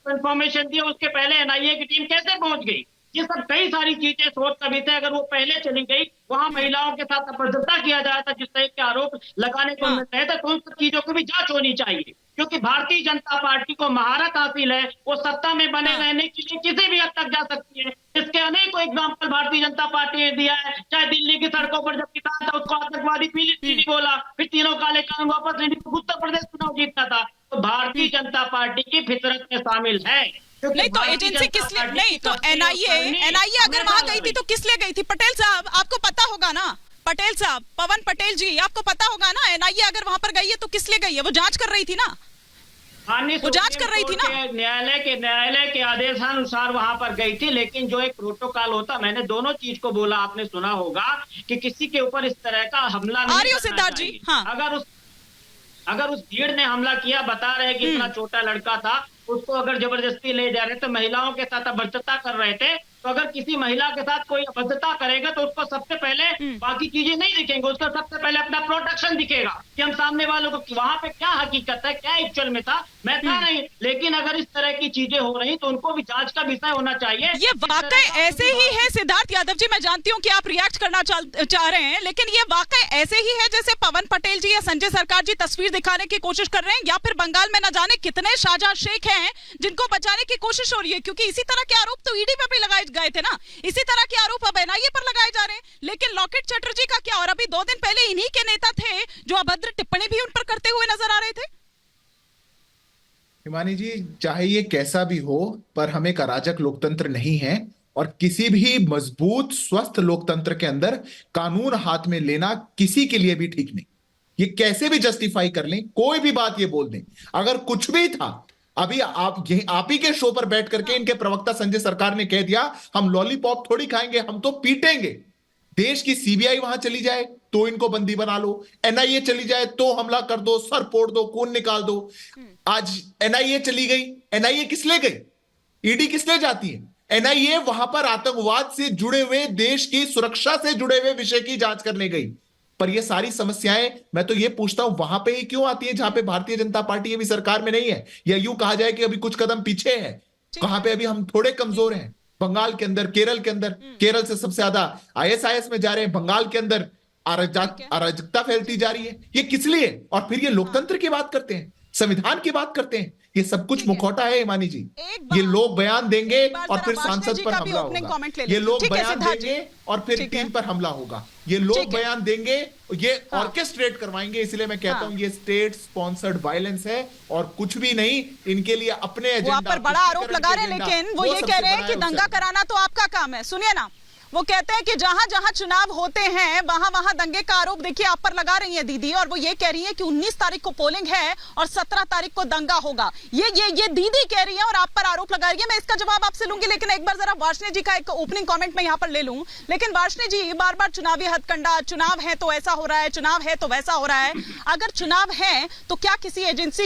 Information दी, उसके पहले NIA की टीम कैसे पहुंच गई? ये सब कई सारी चीजें सोच सभी थे। अगर वो पहले चली गई, वहां महिलाओं के साथ अभद्रता किया जाया था, जिस तरह के आरोप लगाने को मिल रहे थे, तो उन सब चीजों की भी जांच होनी चाहिए। क्योंकि भारतीय जनता पार्टी को महारत हासिल है, वो सत्ता में बने रहने के लिए किसी भी हद तक जा सकती है। इसके अनेकों एग्जाम्पल भारतीय जनता पार्टी ने दिया है। चाहे दिल्ली की सड़कों पर जब किसान था, उसको आतंकवादी पीली बोला, फिर तीनों काले कानून वापस लेने को उत्तर प्रदेश चुनाव जीतता था। तो भारतीय जनता पार्टी की फितरत में शामिल है। नहीं तो एजेंसी किस लिए, नहीं तो एनआईए अगर वहां गई थी तो किस लिए गई थी? पटेल साहब आपको पता होगा ना, पटेल साहब, पवन पटेल जी आपको पता होगा ना, एनआईए अगर वहां पर गई है तो किस लिए गई है? वो जांच कर रही थी ना, वो जांच कर रही थी ना। न्यायालय के आदेशानुसार वहां पर गई थी, लेकिन जो एक प्रोटोकॉल होता, मैंने दोनों चीज को बोला, आपने सुना होगा कि किसी के ऊपर इस तरह का हमला नहीं करना सिद्धार्थ जी, हाँ। अगर उस भीड़ ने हमला किया, बता रहे कि इतना छोटा लड़का था, उसको अगर जबरदस्ती ले जा रहे थे, महिलाओं के साथ अभद्रता कर रहे थे, तो अगर किसी महिला के साथ कोई अभद्रता करेगा तो उसको सबसे पहले बाकी चीजें नहीं दिखेंगी, उसको सबसे पहले अपना प्रोटेक्शन दिखेगा कि हम सामने वालों को वहां पे क्या हकीकत है, क्या एक्चुअल में था, मैं था नहीं। लेकिन अगर इस तरह की चीजें हो रही तो उनको भी जांच का विषय होना चाहिए। ये वाकई ऐसे ही है सिद्धार्थ यादव जी, मैं जानती हूँ कि आप रिएक्ट करना चाह रहे हैं, लेकिन ये वाकई ऐसे ही है जैसे पवन पटेल जी या संजय सरकार जी तस्वीर दिखाने की कोशिश कर रहे हैं, या फिर बंगाल में न जाने कितने शाहजहां शेख हैं जिनको बचाने की कोशिश हो रही है। क्योंकि इसी तरह के आरोप तो ईडी पे भी लगाए गए थे ना, इसी तरह के आरोप अब एनआईए पर लगाए जा रहे हैं। लेकिन लॉकेट चटर्जी का क्या? और अभी 2 दिन पहले इन्हीं के नेता थे जो अभद्र टिप्पणी भी उन पर करते हुए नजर आ रहे थे। हिमानी जी, चाहे ये कैसा भी हो, पर हम एक अराजक लोकतंत्र नहीं है, और किसी भी मजबूत स्वस्थ लोकतंत्र के अंदर कानून हाथ में लेना किसी के लिए भी ठीक नहीं। ये कैसे भी जस्टिफाई कर लें, कोई भी बात ये बोल दें, अगर कुछ भी था, अभी आप ही के शो पर बैठ करके इनके प्रवक्ता संजय सरकार ने कह दिया हम लॉलीपॉप थोड़ी खाएंगे, हम तो पीटेंगे। देश की सीबीआई वहां चली जाए तो इनको बंदी बना लो, एनआईए चली जाए तो हमला कर दो, सर फोड़ दो, खून निकाल दो। आज एनआईए चली गई, एनआईए किस ले गई? ईडी किस ले जाती है? एनआईए वहां पर आतंकवाद से जुड़े हुए, देश की सुरक्षा से जुड़े हुए विषय की जांच करने गई। पर ये सारी समस्याएं, मैं तो ये पूछता हूं, वहां पे ही क्यों आती है जहां पे भारतीय जनता पार्टी अभी सरकार में नहीं है, या यूं कहा जाए कि अभी कुछ कदम पीछे है, कहां पे अभी हम थोड़े कमजोर हैं। बंगाल के अंदर, केरल के अंदर, केरल से सबसे ज्यादा आईएसआईएस में जा रहे हैं, बंगाल के अंदर अराजकता फैलती जा रही है। ये किस लिए? और फिर ये लोकतंत्र की बात करते हैं, संविधान की बात करते हैं। ये सब कुछ मुखौटा है हिमानी जी। ये लोग बयान देंगे और फिर सांसद पर हमला होगा, ये लोग बयान देंगे और फिर टीम पर हमला होगा, ये लोग बयान देंगे, ये ऑर्केस्ट्रेट करवाएंगे। इसलिए मैं कहता हूं ये स्टेट स्पॉन्सर्ड वायलेंस है और कुछ भी नहीं। इनके लिए अपने एजेंडा पर बड़ा आरोप लगा रहे हैं, लेकिन वो ये कह रहे हैं कि दंगा कराना तो आपका काम है। सुनिए ना, वो कहते हैं कि जहां जहां चुनाव होते हैं वहां वहां दंगे का आरोप देखिए आप पर लगा रही है दीदी, और वो ये कह रही है कि 19 तारीख को पोलिंग है और 17 तारीख को दंगा होगा। ये दीदी कह रही है और आप पर आरोप लगा रही है। मैं इसका जवाब आपसे लूंगी, लेकिन एक बार जरा वार्ष्णेय जी का एक ओपनिंग कमेंट मैं यहाँ पर ले लूं। लेकिन वार्ष्णेय जी, बार बार चुनावी हथकंडा, चुनाव है तो ऐसा हो रहा है, चुनाव है तो वैसा हो रहा है। अगर चुनाव है तो क्या किसी एजेंसी